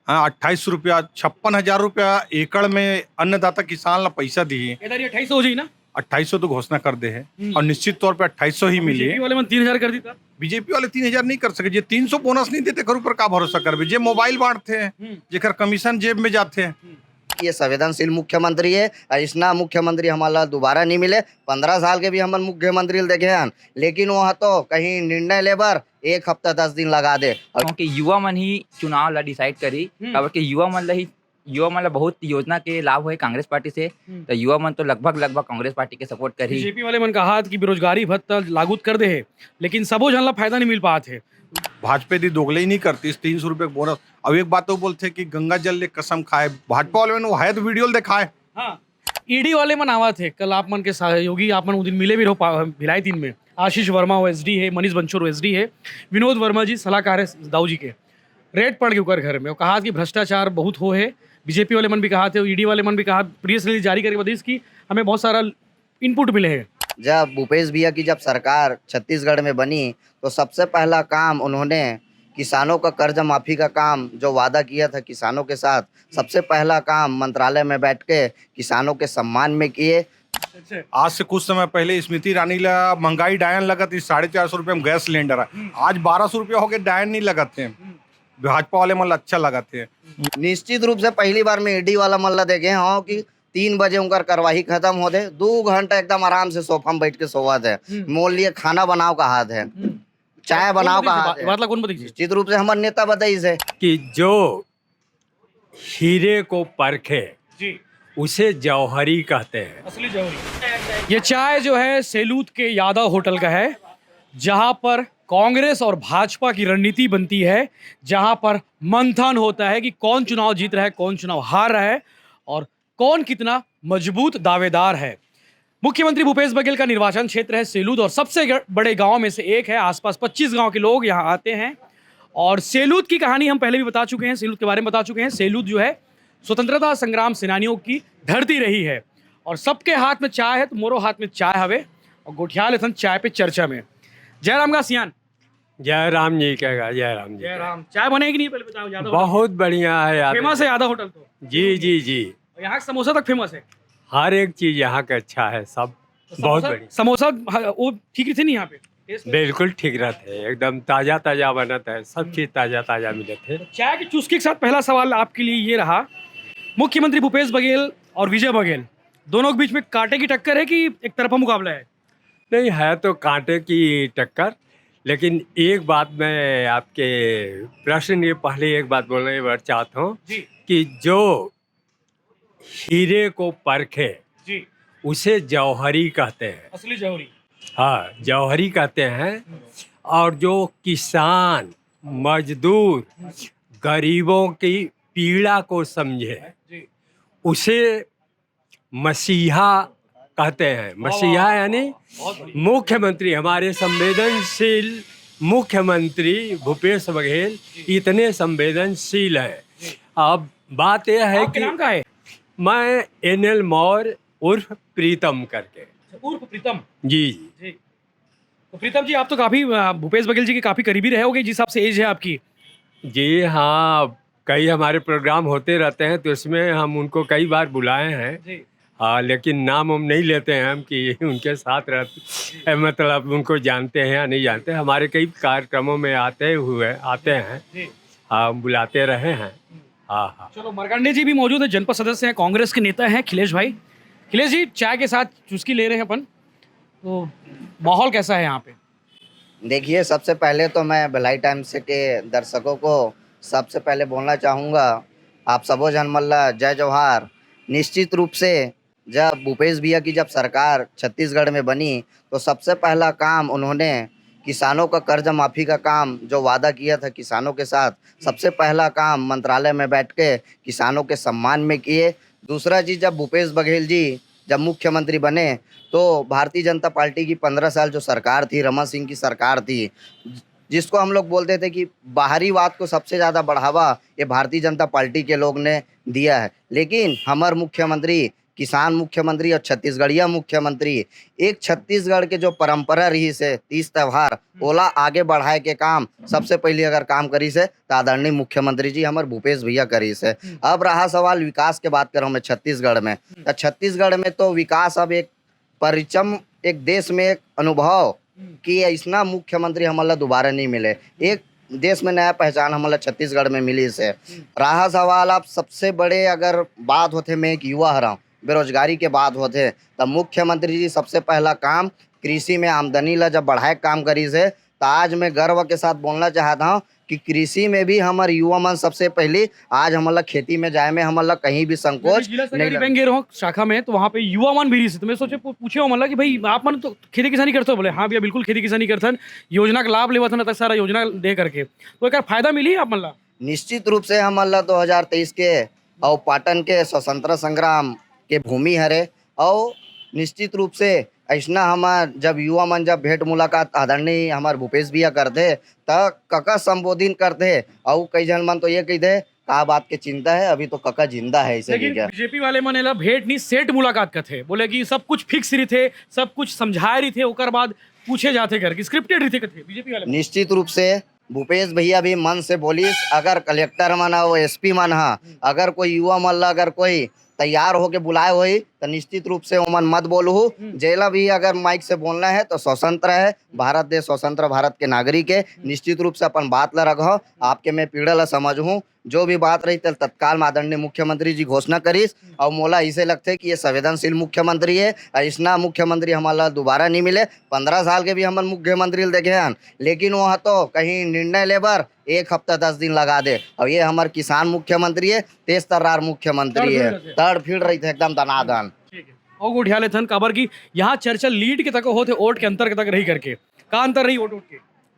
हाँ 28 रुपया 56,000 रुपया एकड़ में अन्नदाता किसान ला पैसा दिए। इधर ये 2800 हो जाई ना 2800 तो घोषणा कर दे है और निश्चित तौर पे 2800 ही मिली बीजेपी वाले मन 3000 कर दी था। बीजेपी वाले 3,000 नहीं कर सके जे 300 बोनस नहीं देते करू पर का भरोसा करबे जे मोबाइल बांटते हैं जेकर कमीशन जेब में जाते हैं। ये संवेदनशील मुख्यमंत्री है और इसना मुख्यमंत्री हमारा दोबारा नहीं मिले। 15 साल के भी हम मुख्यमंत्री देखे हैं, लेकिन वह तो कहीं निर्णय लेबर 1 हफ्ता 10 दिन लगा दे। क्योंकि युवा मन ही चुनाव ला डिसाइड करी, काबर के युवा मन ला बहुत योजना के लाभ हुए कांग्रेस पार्टी से, तो युवा मन तो लगभग कांग्रेस पार्टी के सपोर्ट करी। बीजेपी वाले मन कहा कि बेरोजगारी भत्ता लागू कर दे है, लेकिन सबो जन ला फायदा नहीं मिल पात है। भाजपा दी दोगले ही नहीं करती इस 300 रुपये बोनस। अब एक बात तो बोलते कि गंगा जल ले कसम खाए, भाजपा वाले ने वो है तो वीडियो दिखाए। हाँ ईडी वाले मन आवा थे कल, आप मन के सहयोगी आप मन उस दिन मिले भी रहो भिलाई 3 में। आशीष वर्मा ओएसडी है, मनीष बंसोर ओएसडी है, विनोद वर्मा जी सलाहकार है दाऊ जी के। रेड पड़ गए ऊपर घर में, वो कहा कि भ्रष्टाचार बहुत हो है। बीजेपी वाले मन भी कहा थे, ईडी वाले मन भी कहा, प्रेस रिलीज जारी करके बताइए कि हमें बहुत सारा इनपुट मिले हैं। जब भूपेश भैया की जब सरकार छत्तीसगढ़ में बनी तो सबसे पहला काम उन्होंने किसानों का कर्ज माफी का काम जो वादा किया था किसानों के साथ, सबसे पहला काम मंत्रालय में बैठ के किसानों के सम्मान में किए। आज से कुछ समय पहले स्मृति ईरानी ला महंगाई डायन लगा थी 450 रुपये में गैस सिलेंडर है, आज 1200 रुपया हो गए डायन नहीं लगाते हैं। भाजपा वाले मतलब अच्छा लगाते हैं। निश्चित रूप से पहली बार में ईडी वाला मल्ला देखे हैं कि 3 बजे उनका कार्यवाही खत्म हो दे, 2 घंटा एकदम आराम से सोफा में बैठ के सोवा थे। मोल लिए खाना बनाओ का हाथ है, चाय बनाओ का हाथ है। बात कौन बताइए निश्चित रूप से हमारे नेता बताइए से कि जो हीरे को परखे जी उसे जौहरी कहते हैं। असली जौहरी। ये चाय जो है सेलूत के यादव होटल का है, जहां पर कांग्रेस और भाजपा की रणनीति बनती है, जहां पर मंथन होता है कि कौन चुनाव जीत रहा है, कौन चुनाव हार रहा है और कौन कितना मजबूत दावेदार है। मुख्यमंत्री भूपेश बघेल का निर्वाचन क्षेत्र है सेलूत और सबसे बड़े गांव में से एक है। आसपास 25 गांव के लोग यहां आते हैं और सेलूत की कहानी हम पहले भी बता चुके हैं, सेलूत के बारे में बता चुके हैं। सेलूत जो है स्वतंत्रता संग्राम सेनानियों की धरती रही है और सबके हाथ में चाय है, तो मोरो हाथ में चाय हवे और गोठियाल एथन चाय पे चर्चा में। जयराम का सियान जय राम जी कहेगा, जय राम जी। जय राम। चाय बनेगी नहीं पहले बताओ। यादव बहुत बढ़िया है यार, फेमस है यादव होटल तो। जी जी जी, और यहाँ का समोसा तक फेमस है। हर एक चीज यहाँ का अच्छा है, सब तो बहुत समोसा बढ़िया। समोसा वो ठीक थे नहीं यहाँ पे टेस्ट में? बिल्कुल ठीक रहते है, एकदम ताजा ताजा बनता है, सब चीज ताजा ताजा मिलते है। चाय की चुस्की के साथ पहला सवाल आपके लिए ये रहा, मुख्यमंत्री भूपेश बघेल और विजय बघेल दोनों के बीच में कांटे की टक्कर है कि एक तरफा मुकाबला है? नहीं है तो कांटे की टक्कर, लेकिन एक बात मैं आपके प्रश्न ये पहले एक बात बोलना चाहता हूँ कि जो हीरे को परखे जी उसे जौहरी कहते हैं। असली जौहरी। हाँ जौहरी कहते हैं। और जो किसान मजदूर गरीबों की पीड़ा को समझे उसे मसीहा कहते हैं। मसीहा यानी मुख्यमंत्री, हमारे संवेदनशील मुख्यमंत्री भूपेश बघेल इतने संवेदनशील है। अब बात यह है आपके कि नाम का है? मैं NL मौर्य उर्फ प्रीतम करके। उर्फ प्रीतम जी जी। तो प्रीतम जी आप तो काफी भूपेश बघेल जी के काफी करीबी रहे होगे जिस हिसाब से एज है आपकी। जी हाँ, कई हमारे प्रोग्राम होते रहते हैं तो उसमें हम उनको कई बार बुलाए हैं। हाँ, लेकिन नाम हम नहीं लेते हैं हम कि उनके साथ रहते, मतलब उनको जानते हैं या नहीं जानते। हमारे कई कार्यक्रमों में आते हैं, हाँ बुलाते रहे हैं। हाँ हाँ। चलो मरकंडे जी भी मौजूद है, जनपद सदस्य हैं, कांग्रेस के नेता हैं अखिलेश भाई। अखिलेश जी चाय के साथ चुस्की ले रहे हैं अपन, तो माहौल कैसा है यहाँ पे? देखिए, सबसे पहले तो मैं भिलाई टाइम्स के दर्शकों को सबसे पहले बोलना चाहूँगा, आप सबो जन मल्ला जय जवाहर। निश्चित रूप से जब भूपेश भैया की जब सरकार छत्तीसगढ़ में बनी तो सबसे पहला काम उन्होंने किसानों का कर्ज माफी का काम जो वादा किया था किसानों के साथ, सबसे पहला काम मंत्रालय में बैठ के किसानों के सम्मान में किए। दूसरा चीज़, जब भूपेश बघेल जी जब मुख्यमंत्री बने तो भारतीय जनता पार्टी की 15 साल जो सरकार थी, रमन सिंह की सरकार थी, जिसको हम लोग बोलते थे कि बाहरीवाद को सबसे ज़्यादा बढ़ावा ये भारतीय जनता पार्टी के लोग ने दिया है। लेकिन हमारे मुख्यमंत्री किसान मुख्यमंत्री और छत्तीसगढ़िया मुख्यमंत्री। एक छत्तीसगढ़ के जो परंपरा रही से 30 त्योहार ओला आगे बढ़ाए के काम सबसे पहले अगर काम करी से तो आदरणीय मुख्यमंत्री जी हमारे भूपेश भैया करी से। अब रहा सवाल विकास के बात करूँ मैं छत्तीसगढ़ में, तो छत्तीसगढ़ में तो विकास अब एक परिचम एक देश में एक अनुभव कि ऐसा मुख्यमंत्री हमारा दोबारा नहीं मिले। एक देश में नया पहचान हमारा छत्तीसगढ़ में मिली से। रहा सवाल आप सबसे बड़े अगर बात होते मैं एक युवा हरा बेरोजगारी के बात होते, तब मुख्यमंत्री जी सबसे पहला काम कृषि में आमदनी ला जब बढ़ाए काम करी से, तो आज मैं गर्व के साथ बोलना चाहता हूँ कि कृषि में भी हमारे युवा मन सबसे पहले आज हमारा खेती में जाए में हमारा कहीं भी संकोच जिला नहीं सरकारी लगा। बैंक गए रहो शाखा में, तो वहाँ पे युवा मन भी रही से, तो मैं सोचे पूछे हो मतलब कि भाई आप मन तो खेती किसानी करते हो? बोले हाँ भैया बिल्कुल खेती किसानी करते हैं, योजना का लाभ लेवत तक सारा योजना दे करके, तो एक फायदा मिली आप मन ला? निश्चित रूप से हमारा 2023 के और पाटन के स्वतंत्रता संग्राम के भूमि हरे, और निश्चित रूप से ऐसा हमार जब युवा मन जब भेंट मुलाकात आदरणीय हमारे भूपेश भैया करते तब कका संबोधित करते, और कई जन मन तो ये कहते का बात के चिंता है अभी तो कका जिंदा है ऐसे लेकिन क्या। बीजेपी वाले मन एला भेंट नहीं सेट मुलाकात करते, बोले कि सब कुछ फिक्स रही थे, सब कुछ समझाए रही थे, ओकर बाद पूछे जाते करके स्क्रिप्टेड रही थे कथे बीजेपी वाले। निश्चित रूप से भूपेश भैया भी मन से बोलिस, अगर कलेक्टर मन हो एसपी मन हा अगर कोई युवा मन ला अगर कोई तैयार होके बुलाए हुई तो निश्चित रूप से ओमन मत बोलू। जेला भी अगर माइक से बोलना है तो स्वतंत्र है, भारत देश स्वतंत्र भारत के नागरिक है, निश्चित रूप से अपन बात ला रखो। आपके मैं पीड़ा ला समझूँ, जो भी बात रही तत्काल आदरणीय मुख्यमंत्री जी घोषणा करीस, और मोला इसे लगते कि ये संवेदनशील मुख्यमंत्री है, ऐसा मुख्यमंत्री हमारा दोबारा नहीं मिले। 15 साल के भी हम मुख्यमंत्री देखे हैं, लेकिन वहाँ तो कहीं निर्णय लेबर 1 हफ्ता 10 दिन लगा दे, और ये हमारे किसान मुख्यमंत्री है, तेज तर्रार मुख्यमंत्री है, तड़ फिर रही थे एकदम दनादन। ठीक है, और उठियाले थन काबर की यहाँ चर्चा लीड के तक होते वोट के अंतर के तक रही करके, का अंतर रही वोट के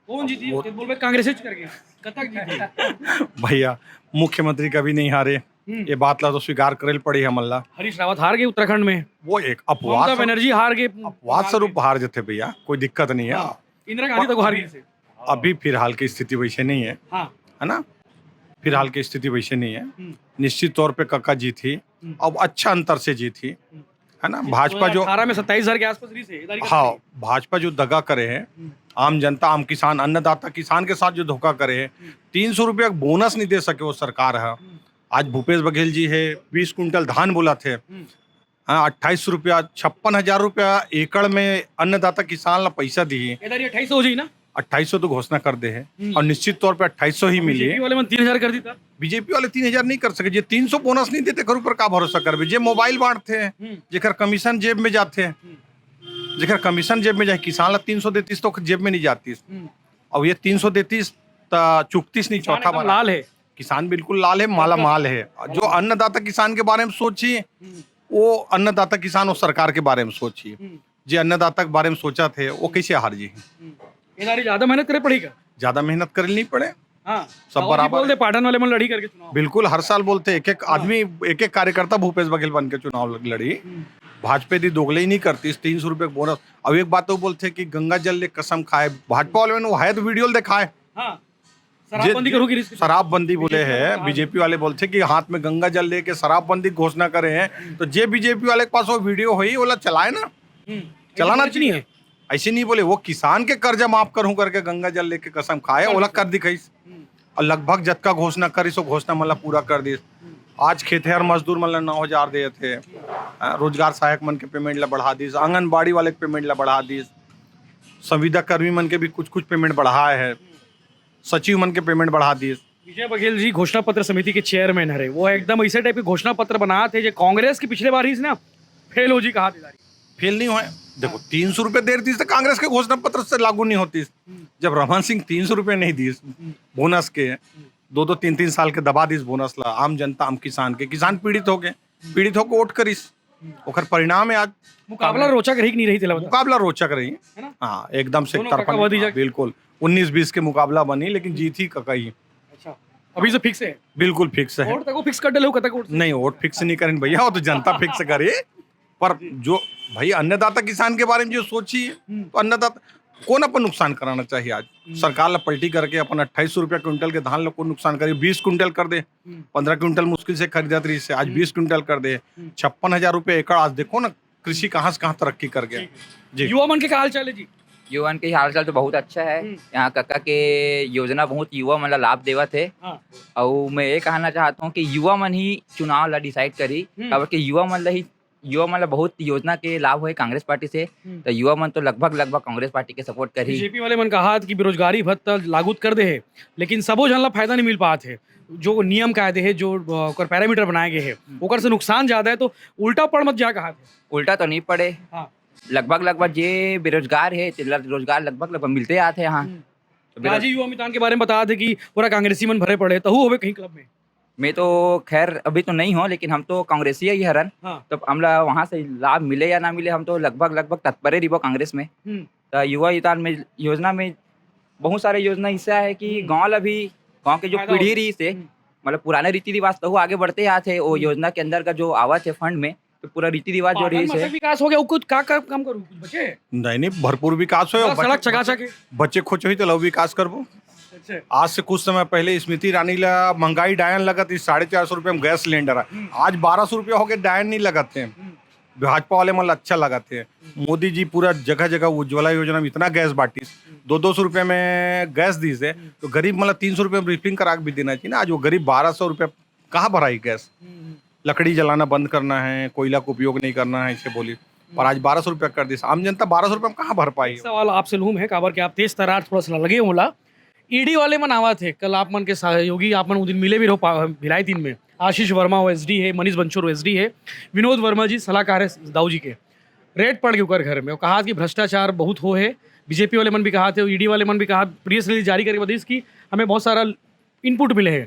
कौन जीती? बोल कांग्रेस करके कतक जीती भैया मुख्यमंत्री कभी नहीं हारे, ये बात ला तो स्वीकार करे पड़ी हमला। हरीश रावत हार गए उत्तराखंड में, वो एक ममता अपवाद बनर्जी हार गए, अपवाद स्वरूप हार जाते भैया, कोई दिक्कत नहीं है। इंदिरा गांधी तक हार गई से। अभी फिलहाल की स्थिति वैसे नहीं है, हाँ है ना, फिलहाल की स्थिति वैसे नहीं है। निश्चित तौर पे कक्का जीती, अब अच्छा अंतर से जीती, है ना। भाजपा जो 2018 में 27,000 के आसपास रही से। हाँ, भाजपा जो दगा करे है आम जनता, आम किसान, अन्नदाता किसान के साथ जो धोखा करे है, 300 रुपया बोनस नहीं दे सके वो सरकार है। आज भूपेश बघेल जी है 20 कुंटल धान बोला थे, हाँ 28 रुपया 56,000 रुपया एकड़ में अन्नदाता किसान ला पैसा दिए। 2800 हो जाई ना, 2800 तो घोषणा कर दे है, और निश्चित तौर पे 2800 ही मिली बीजेपी है। वाले मन 3000 कर दी था। बीजेपी वाले 3000 नहीं कर सके, जे 300 बोनस नहीं देते घर ऊपर का भरोसा करबे। जे मोबाइल बांटते हैं, जेकर कमीशन जेब में जाते हैं, जेकर कमीशन जेब में जाए, किसान ला 300 देतीस तो जेब में नहीं जातीस, और ये 300 देतीस तो चुकतीस नहीं, चौथा एकदम बार लाल है। किसान बिल्कुल लाल है, माला माल है। जो अन्नदाता किसान के बारे में सोचिए, वो अन्नदाता किसान और सरकार के बारे में सोचिए। जे अन्नदाता के बारे में सोचा थे वो कैसे हार जी। ये ज्यादा मेहनत करे पड़ेगा। ज्यादा मेहनत कर नहीं पड़े, हाँ सब सब बराबर बोल दे पाटन वाले मन लड़ी करके चुनाव। बिल्कुल हर साल बोलते एक एक आदमी, एक एक कार्यकर्ता भूपेश बघेल बन के चुनाव लड़ी। भाजपा दी दोगले ही नहीं करती, 300 रुपये बोनस। अब एक बात तो बोलते कि गंगा जल ले कसम खाए, भाजपा वाले ने वो है तो वीडियो दिखाए, हाँ शराबबंदी करोगी रिस्क। शराबबंदी बोले हैं। बीजेपी वाले बोलते कि हाथ में गंगा जल लेके शराबबंदी घोषणा करे हैं, तो जे बीजेपी वाले के पास वो वीडियो हुई वो चलाए ना, चलाना नहीं है। ऐसे नहीं बोले वो किसान के कर्जा माफ करूं करके गंगा जल लेके कसम खाए, ओला कर दिखाई, और लगभग जतका घोषणा करी सो घोषणा मतलब पूरा कर दी। आज खेतिहर मजदूर मतलब 9,000 दिए थे, रोजगार सहायक मन के पेमेंट ला बढ़ा दी, आंगनबाड़ी वाले के पेमेंट ला बढ़ा दी, संविदा कर्मी मन के भी कुछ कुछ पेमेंट बढ़ाए है, सचिव मन के पेमेंट बढ़ा दी। विजय बघेल जी घोषणा पत्र समिति के चेयरमैन हरे, वो एकदम ऐसे टाइप के घोषणा पत्र बना थे जो कांग्रेस की पिछले बार ही ना फेल हो जी कहा थी। फेल नहीं हुए। देखो 300 रुपये दे रही थी तो कांग्रेस के घोषणा पत्र से लागू नहीं होती। जब रमन सिंह 300 रुपये नहीं दी बोनस के, 2-2, 3-3 साल के दबा दी बोनस ला, आम जनता आम किसान के, किसान पीड़ित हो गए, पीड़ित होकर वोट करिस, ओकर परिणाम है आज। मुकाबला रोचक रही कि नहीं रही थी? मुकाबला रोचक रही है ना? हाँ एकदम से दोनों कक्का बधी जाके। बिल्कुल 19-20 के मुकाबला बनी, लेकिन जीती ककई। अच्छा अभी से फिक्स है? बिल्कुल फिक्स है। वोट तक फिक्स कर डाले कतक वोट नहीं, वोट फिक्स नहीं करें भैया, वो तो जनता फिक्स करे। पर जो भाई अन्नदाता किसान के बारे में जो सोची, तो अन्नदाता कौन अपन नुकसान कराना चाहिए आज सरकार ला पलटी करके अपन 28 रुपया क्विंटल के धान ला कौन नुकसान करे 20 क्विंटल कर दे 15 क्विंटल मुश्किल से खरीदत रही से आज 20 क्विंटल कर दे 56,000 रुपये एकड़। आज देखो ना कृषि कहाँ से कहाँ तरक्की कर गया जी। युवा मन के का हाल चाल है जी? युवान के हाल चाल तो बहुत अच्छा है। यहाँ कक्का के योजना बहुत युवा मन ला लाभ देवत है। हाँ। और मैं ये कहना चाहता हूँ कि युवा मन ही चुनाव ला डिसाइड करी, काबर कि युवा मन ला बहुत योजना के लाभ हुए कांग्रेस पार्टी से, तो युवा मन तो लगभग कांग्रेस पार्टी के सपोर्ट करी। बीजेपी वाले मन कहा कि बेरोजगारी भत्ता लागू कर दे है, लेकिन सबो जन ला फायदा नहीं मिल पात है। जो नियम कायदे है, जो ओकर पैरामीटर बनाए गए हैं, ओकर से नुकसान ज्यादा है, तो उल्टा पड़ मत जा कहा थे। उल्टा तो नहीं पड़े। हाँ। लगभग जे बेरोजगार है रोजगार लगभग मिलते आते हैं यहाँ। तो राजीव युवा मितान के बारे में बता दे कि पूरा कांग्रेसी मन भरे पड़े, तहु होवे कहीं क्लब में। मैं तो खैर अभी तो नहीं हूँ, लेकिन हम तो कांग्रेसी ही हरन। हाँ। तो हमला वहाँ से लाभ मिले या ना मिले, हम तो लगभग तत्पर ही रहो कांग्रेस में। तो युवा युतान में योजना में बहुत सारे योजना ऐसा है कि गाँव के जो फायदा पीढ़ी हो- रही से मतलब पुराने रीति रिवाज तो वो आगे बढ़ते आते, वो योजना के अंदर का जो आवत है फंड में, तो पूरा रीति रिवाज जो रही पाटन है। में विकास हो गया, कुछ का काम करूँ कुछ बचे नहीं भरपूर विकास हो सड़क चकाचक है। बच्चे खोच हुई तो लव विकास करबो। अच्छा। आज से कुछ समय पहले स्मृति ईरानी ला महंगाई डायन लगत 450 रुपये में गैस सिलेंडर है, आज 1200 रुपया हो गए डायन नहीं लगते हैं। भाजपा वाले मतलब अच्छा लगाते हैं। मोदी जी पूरा जगह जगह उज्ज्वला योजना में इतना गैस बांटी 200 रुपये में गैस दी से, तो गरीब मतलब 300 रुपये में रिफिलिंग करा के भी देना चाहिए ना। आज वो गरीब 1200 रुपये कहाँ भराई गैस, लकड़ी जलाना बंद करना है, कोयला का उपयोग नहीं करना है इसे बोली, पर आज 1200 रुपया कर दी। आम जनता 1200 रुपये में कहाँ भर पाई। सवाल आपसे लूम है काबर के आप तेज तरार थोड़ा सा लगे होला। ईडी वाले मन आवा थे कल, आप मन के सहयोगी आप मन उस दिन मिले भी रहो भिलाई 3 में। आशीष वर्मा ओएसडी है, मनीष बंसोर ओएसडी है, विनोद वर्मा जी सलाहकार है दाऊ जी के। रेड पड़ गए उकर घर में, वो कहा कि भ्रष्टाचार बहुत हो है। बीजेपी वाले मन भी कहा थे, ईडी वाले मन भी कहा, प्रेस रिलीज जारी करके बताइए कि हमें बहुत सारा इनपुट मिले हैं।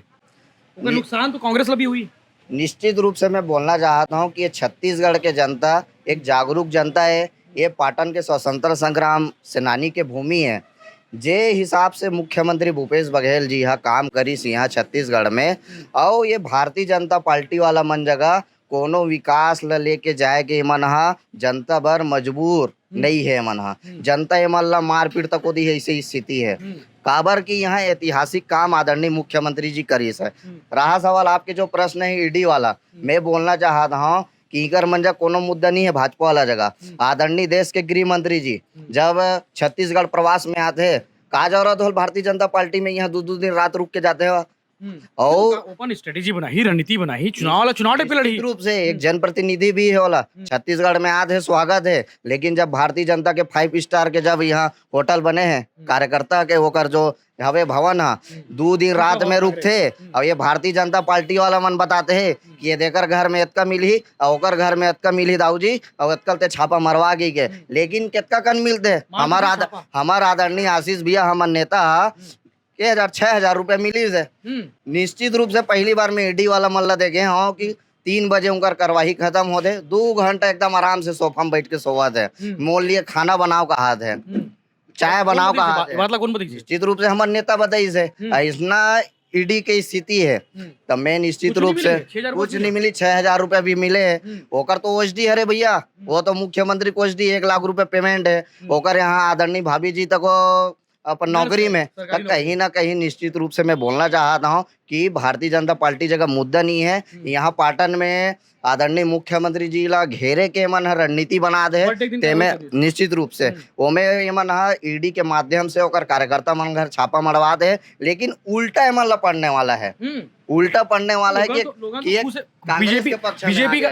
उसका नुकसान तो कांग्रेस ला भी हुई। निश्चित रूप से मैं बोलना चाहता हूँ कि ये छत्तीसगढ़ के जनता एक जागरूक जनता है। ये पाटन के स्वतंत्र संग्राम सेनानी के भूमि है। जे हिसाब से मुख्यमंत्री भूपेश बघेल जी यहाँ काम करी सी यहाँ छत्तीसगढ़ में, और ये भारतीय जनता पार्टी वाला मन जगह कोनो विकास ला लेके जाए के मन हा जनता भर मजबूर नहीं है। मन हा जनता एमन ला मारपीट तक होती है, ऐसी स्थिति है। काबर की यहाँ ऐतिहासिक काम आदरणीय मुख्यमंत्री जी करी है। रहा सवाल आपके जो प्रश्न है ईडी वाला, मैं बोलना चाहता हूँ कि इकर मंजा कोनो मुद्दा नहीं है भाजपा वाला जगह। आदरणीय देश के गृह मंत्री जी जब छत्तीसगढ़ प्रवास में आते हैं, का जरूरत हो भारतीय जनता पार्टी में यहाँ 2-2 दिन रात रुक के जाते हो। और ओपन स्ट्रेटेजी बनाई, रणनीति बनाई, चुनाव वाला चुनाव पे लड़ी। निश्चित रूप से एक जनप्रतिनिधि भी है वाला छत्तीसगढ़ में आते है, स्वागत है। लेकिन जब भारतीय जनता के 5 स्टार के जब यहाँ होटल बने हैं कार्यकर्ता के, होकर जो हवे भवन है 2 दिन रात में रुकते, और ये भारतीय जनता पार्टी वाला मन बताते हैं कि ये देकर घर में इतना मिली और ओकर घर में इतना मिली दाऊ जी, और इतकल ते छापा मरवा गई के। लेकिन कितना कन मिलते हमार आदरणीय आशीष भैया हमार नेता 6,000 रुपये मिली से। निश्चित रूप से पहली बार में ईडी वाला मल्ला देखे हाँ कि 3 बजे उनका कार्यवाही खत्म होते, 2 घंटा एकदम आराम से सोफा में बैठ के सोवा थे। मोल लिए खाना बनाओ का हाथ है, चाय बनाओ का हाथ है। मतलब कौन बताइए? निश्चित रूप से हमारे नेता बताई से इतना ईडी की स्थिति है, तो मैं निश्चित रूप से कुछ नहीं मिली। 6,000 रुपये भी मिले है। ओकर तो ओएसडी है रे भैया, वो तो मुख्यमंत्री को ओएसडी 1 लाख रुपए पेमेंट है। ओकर यहाँ आदरणीय भाभी जी तक अपन नौकरी में, तब कहीं ना कहीं निश्चित रूप से मैं बोलना चाहता हूँ कि भारतीय जनता पार्टी जगह मुद्दा नहीं है। यहाँ पाटन में आदरणीय मुख्यमंत्री जी ला घेरे के मन रणनीति बना दे, ते में निश्चित रूप से ओमे एमन ईडी के माध्यम से ओकर कार्यकर्ता मन घर छापा मरवा दे। लेकिन उल्टा एमन ला पड़ने वाला है, उल्टा पड़ने वाला है कि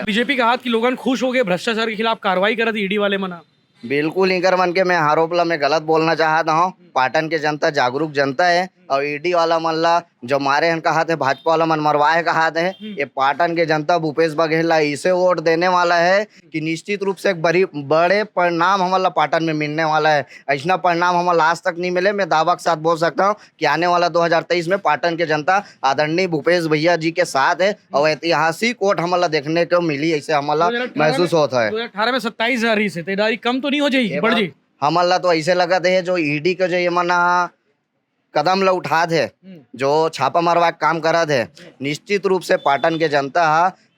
बीजेपी का हाथ की लोगन खुश हो गए, भ्रष्टाचार के खिलाफ कार्रवाई करा थी ईडी वाले मना। बिल्कुल इनकर मन के मैं आरोप ला मैं गलत बोलना चाहता हूँ। पाटन के जनता जागरूक जनता है, और ईडी वाला मन ला जो मारे हैं कहा थे, भाजपा वाला मन मरवाए कहा थे। ये पाटन के जनता भूपेश बघेल ला इसे वोट देने वाला है कि निश्चित रूप से एक बड़े परिणाम हमारा पाटन में मिलने वाला है। ऐसा परिणाम हमारा आज तक नहीं मिले। मैं दावा के साथ बोल सकता हूँ कि आने वाला 2023 में पाटन के जनता आदरणीय भूपेश भैया जी के साथ है, और ऐतिहासिक वोट हमारा देखने को मिली, ऐसे हमारा महसूस होता है। 2018 में 27,000 ही से तेदारी कम तो नहीं हो जाएगी, बढ़ जाएगी। हमारा तो ऐसे लगा थे जो ईडी के जो ये मना कदम ला उठा थे, जो छापा मारवा काम करा थे, निश्चित रूप से पाटन के जनता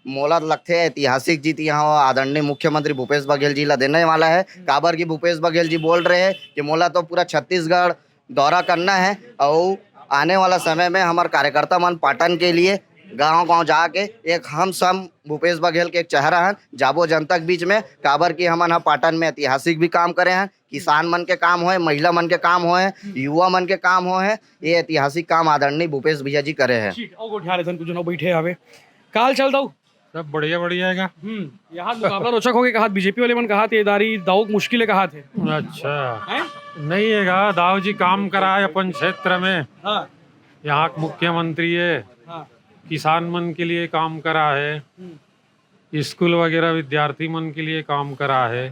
मोला लगते है ऐतिहासिक जीत यहाँ आदरणीय मुख्यमंत्री भूपेश बघेल जी ला देने वाला है। काबर की भूपेश बघेल जी बोल रहे हैं कि मोला तो पूरा छत्तीसगढ़ दौरा करना है और आने वाला समय में हमारे कार्यकर्ता मन पाटन के लिए गांव-गांव जाके एक हम सब भूपेश बघेल के एक चेहरा हैं जाबो जनता के बीच में। काबर की हमन हा पाटन में ऐतिहासिक भी काम करे हैं, किसान मन के काम होए, महिला मन के काम होए, युवा मन के काम होए, ये ऐतिहासिक काम आदरणीय भूपेश भैया जी करे हैं। ठीक ओ गोठिया लेसन कुछ ना बैठे हवे काल चल दऊ सब बढ़िया बढ़िया है का यहाँ मुकाबला रोचक हो गया कहा बीजेपी वाले मन कहा थे दारी दाऊ मुश्किल है कहा थे अच्छा हैं नहीं है का दाऊ जी काम करा है अपन क्षेत्र में। हाँ यहाँ के मुख्यमंत्री है, हाँ किसान मन के लिए काम करा है, स्कूल वगैरह विद्यार्थी मन के लिए काम करा है,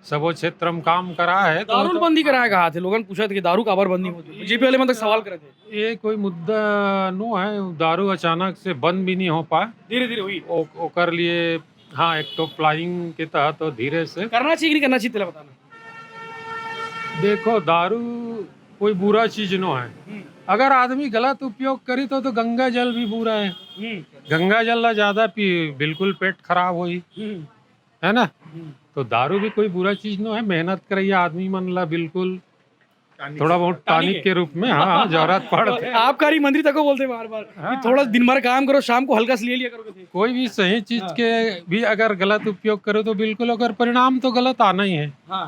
सबो क्षेत्र में काम करा है। तो दारू बंदी कराया कहा थे लोगन पूछा थे कि दारू काबर बंदी होती बीजेपी वाले मन तक सवाल करे थे ये कोई मुद्दा नो है, दारू अचानक से बंद भी नहीं हो पाए। धीरे धीरे हुई ओकर लिए हाँ एक तो प्लानिंग के तहत तो धीरे से करना चाहिए कि नहीं करना चाहिए तेरा बताना देखो दारू कोई बुरा चीज नो है। अगर आदमी गलत उपयोग करी तो गंगा जल भी बुरा है। गंगा जल ला ज्यादा पी बिल्कुल पेट खराब होई है ना। तो दारू भी कोई बुरा चीज नो है। मेहनत करिए आदमी मन ला बिल्कुल थोड़ा बहुत टॉनिक के रूप में हाँ जरूरत पड़ते। आबकारी मंत्री तक को बोलते बार बार कि थोड़ा दिन भर काम करो शाम को हल्का से ले लिया करोगे कोई भी सही चीज के भी अगर गलत उपयोग करो तो बिल्कुल अगर परिणाम तो गलत आना ही है। हाँ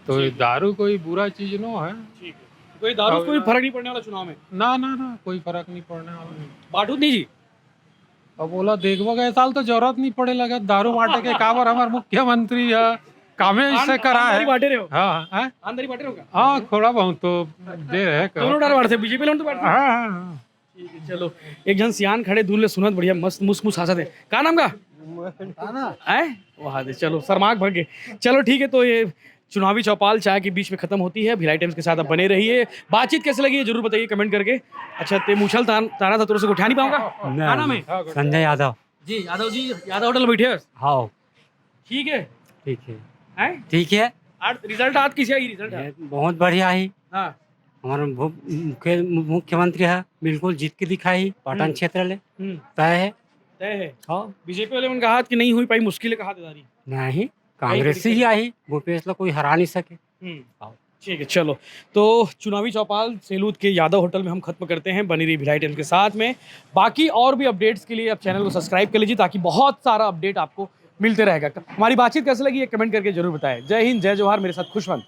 तो दारू कोई बुरा चीज नो है। ठीक है कोई दारू से कोई फर्क नहीं पड़ने वाला चुनाव में ना ना ना कोई फर्क नहीं पड़ने वाला। बाटूत नहीं जी अब बोला देखो गए साल तो जरूरत नहीं पड़े लगा दारू बांटे के काबर हमारे मुख्यमंत्री है कामे इससे करा आंधारी है। बांटे रहे हो हाँ हाँ आंधारी बांटे रहे हो क्या हाँ थोड़ा बहुत तो दे रहे दोनों डार बांटते बीजेपी लोग तो बांटते हाँ हाँ हाँ। ठीक है चलो एक जन सियान खड़े दूर ले सुनत बढ़िया मस्त मुस मुस हंसत है का नाम का है वहाँ दे चलो शर्माक भग गए चलो ठीक है। तो ये चुनावी चौपाल चाय के बीच में खत्म होती है। भिलाई टाइम्स के साथ आप बने रहिए। बातचीत कैसे लगी है जरूर बताइए कमेंट करके। अच्छा ते मूछल ताना था तो से उठा नहीं पाऊंगा क्या नाम है संजय यादव। जी यादव होटल बैठे हो हाँ ठीक है ठीक है हैं ठीक है आज रिजल्ट आज किसी आई रिजल्ट है बहुत बढ़िया ही हाँ हमारा मुख्यमंत्री है बिल्कुल जीत के दिखाई पाटन क्षेत्र ले तय है। तय है हाँ बीजेपी वाले ने कहा कि नहीं हुई पाई मुश्किल है कहा दारी नहीं कांग्रेस से ही आई भूपेश ला कोई हरा नहीं सके। ठीक है चलो तो चुनावी चौपाल सेलूद के यादव होटल में हम खत्म करते हैं। बनी रही भिलाई टाइम्स के साथ में। बाकी और भी अपडेट्स के लिए आप चैनल को सब्सक्राइब कर लीजिए ताकि बहुत सारा अपडेट आपको मिलते रहेगा। हमारी बातचीत कैसे लगी ये कमेंट करके जरूर बताएं। जय हिंद जय जवाहर मेरे साथ खुशवंत।